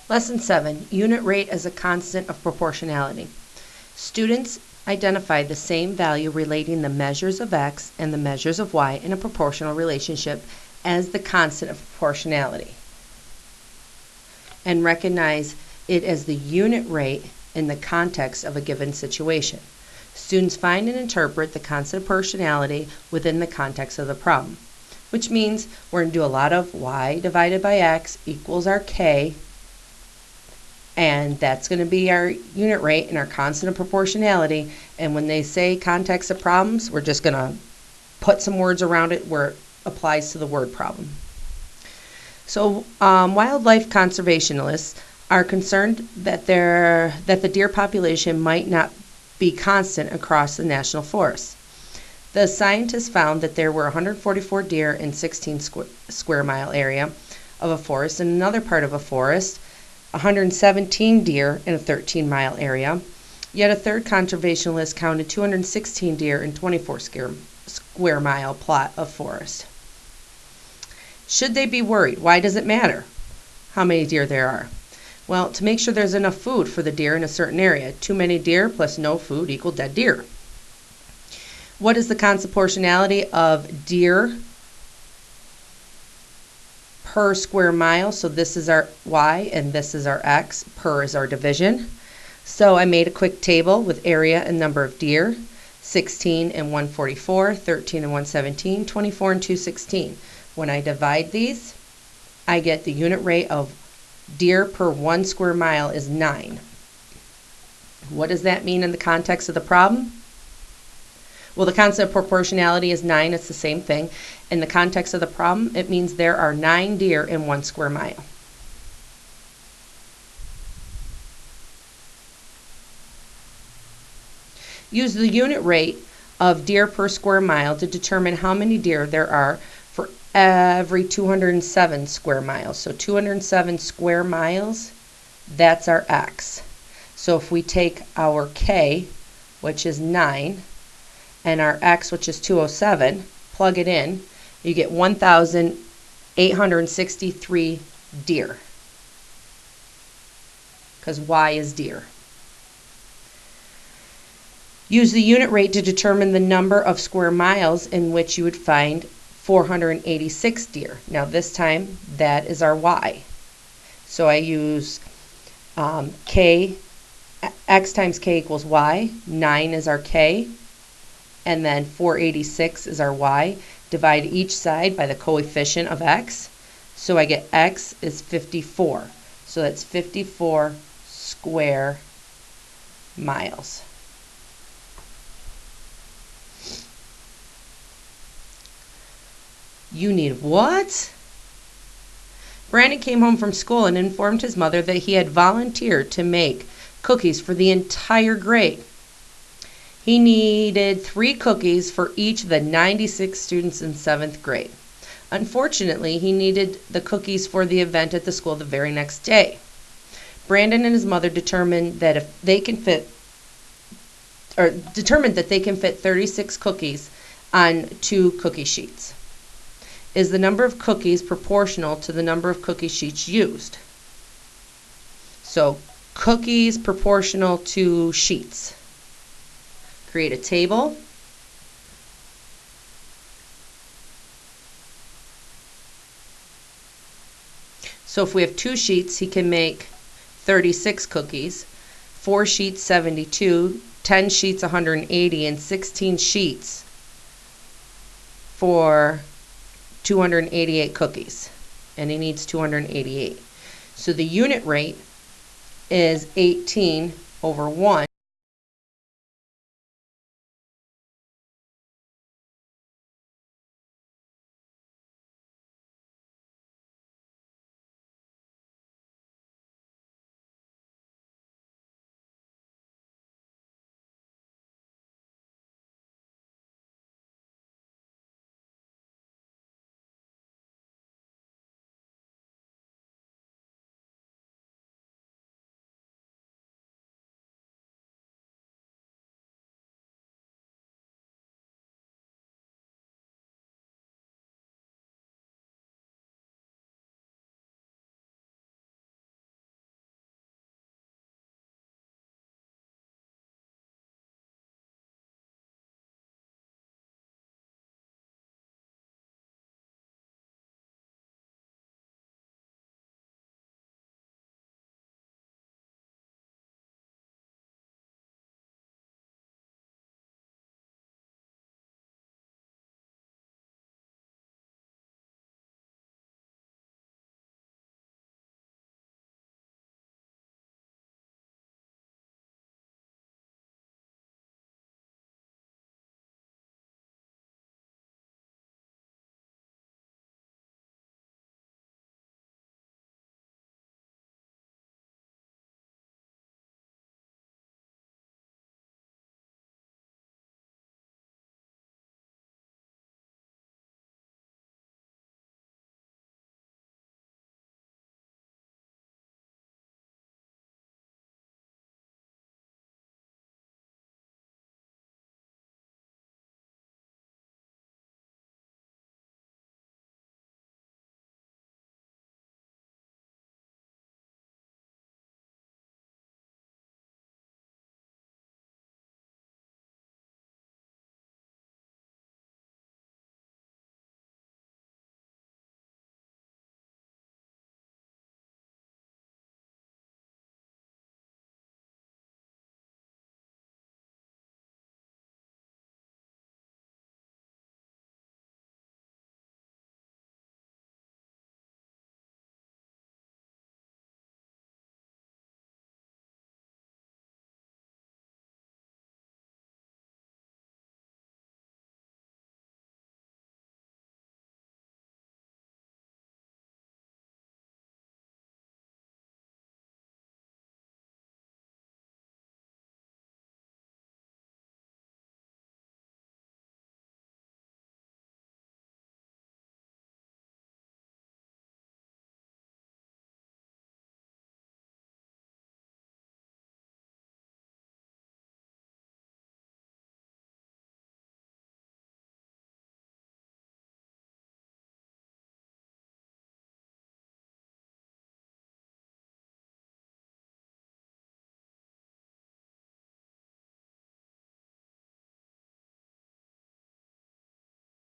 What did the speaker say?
Lesson 7, Unit Rate as a Constant of Proportionality. Students identify the same value relating the measures of x and the measures of y in a proportional relationship as the constant of proportionality, and recognize it as the unit rate in the context of a given situation. Students find and interpret the constant of proportionality within the context of the problem, which means we're going to do a lot of y divided by x equals our k, and that's going to be our unit rate and our constant of proportionality. And when they say context of problems, we're just going to put some words around it where it applies to the word problem. So wildlife conservationists are concerned that the deer population might not be constant across the national forest. The scientists found that there were 144 deer in 16 square mile area of a forest, and another part of a forest 117 deer in a 13-mile area, yet a third conservationist counted 216 deer in 24 square mile plot of forest. Should they be worried? Why does it matter how many deer there are? Well, to make sure there's enough food for the deer in a certain area. Too many deer plus no food equal dead deer. What is the constant proportionality of deer per square mile? So this is our y and this is our x. Per is our division. So I made a quick table with area and number of deer: 16 and 144, 13 and 117, 24 and 216. When I divide these, I get the unit rate of deer per 1 square mile is 9. What does that mean in the context of the problem? Well, the constant of proportionality is 9. It's the same thing. In the context of the problem, it means there are 9 deer in 1 square mile. Use the unit rate of deer per square mile to determine how many deer there are for every 207 square miles. So 207 square miles, that's our x. So if we take our k, which is 9, and our x, which is 207, plug it in, you get 1,863 deer, because y is deer. Use the unit rate to determine the number of square miles in which you would find 486 deer. Now this time, that is our y. So I use k, x times k equals y, 9 is our k, and then 486 is our y. Divide each side by the coefficient of x. So I get x is 54. So that's 54 square miles. You need what? Brandon came home from school and informed his mother that he had volunteered to make cookies for the entire grade. He needed 3 cookies for each of the 96 students in 7th grade. Unfortunately, he needed the cookies for the event at the school the very next day. Brandon and his mother determined that they can fit 36 cookies on 2 cookie sheets. Is the number of cookies proportional to the number of cookie sheets used? So, cookies proportional to sheets. Create a table. So if we have 2 sheets, he can make 36 cookies, 4 sheets 72, 10 sheets 180, and 16 sheets for 288 cookies. And he needs 288. So the unit rate is 18 over 1.